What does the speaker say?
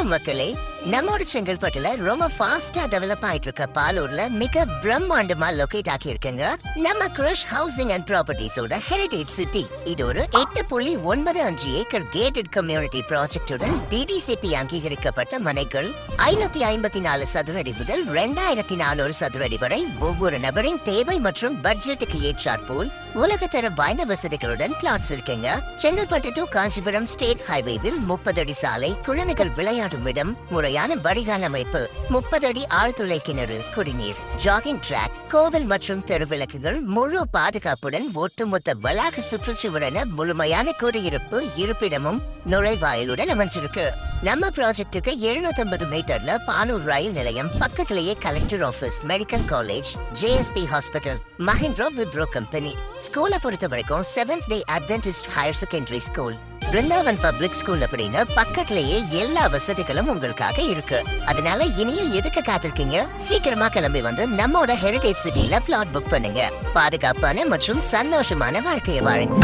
Hello மக்களே, நம்மோட செங்கல்பட்டுல ரொம்ப ஃபாஸ்டா டெவலப் ஆயிட்டு இருக்க பாலூர்ல மிக பிரம்மாண்டமா லொகேட் ஆகி இருக்குங்க நம்ம கிருஷ் ஹவுசிங் அண்ட் ப்ராப்பர்ட்டிஸோட ஹெரிடேஜ் சிட்டி. இது ஒரு 8.95 ஏக்கர் கேட்டட் கம்யூனிட்டி ப்ராஜெக்டுடன் டிடிசிபி அங்கீகரிக்கப்பட்ட மனைகள் 554 சதுரடி முதல் 2400 சதுரடி வரை ஒவ்வொரு நபரின் தேவை மற்றும் பட்ஜெட்டுக்கு ஏற்றாற் போல் உலகத்தர வாய்ந்த வசதிகளுடன் பிளாட்ஸ் இருக்குங்க. செங்கல்பட்டு டு காஞ்சிபுரம் ஸ்டேட் ஹைவேவில் 30 அடி சாலை, குழந்தைகள் விளையாடும் இடம், முறையான வடிகால் அமைப்பு, 30 அடி ஆழ்துளை கிணறு, குடிநீர், ஜாகிங் ட்ராக், கோவில் மற்றும் தெருவிளக்குகள், முழு பாதுகாப்புடன் ஒட்டுமொத்த வளாக சுற்றுச்சுவர் என முழுமையான குடியிருப்பு இருப்பிடமும் நுழைவாயிலுடன் அமைஞ்சிருக்கு. நம்ம ப்ராஜெக்டுக்கு 750 மீட்டர்ல பானூர் ரயில் நிலையம், பக்கத்திலேயே collector office, medical college, JSP hospital, Mahindra Wipro company. ஸ்கூலை பொறுத்த வரைக்கும் seventh day Adventist higher secondary school, Brindavan public school அப்படின்னு பக்கத்திலேயே எல்லா வசதிகளும் உங்களுக்காக இருக்கு. அதனால இனியும் எதுக்கு காத்திருக்கீங்க? சீக்கிரமா கிளம்பி வந்து நம்மோட ஹெரிடேஜ் சிட்டில பிளாட் புக் பண்ணுங்க. பாதுகாப்பான மற்றும் சந்தோஷமான வாழ்க்கையை வாழுங்க.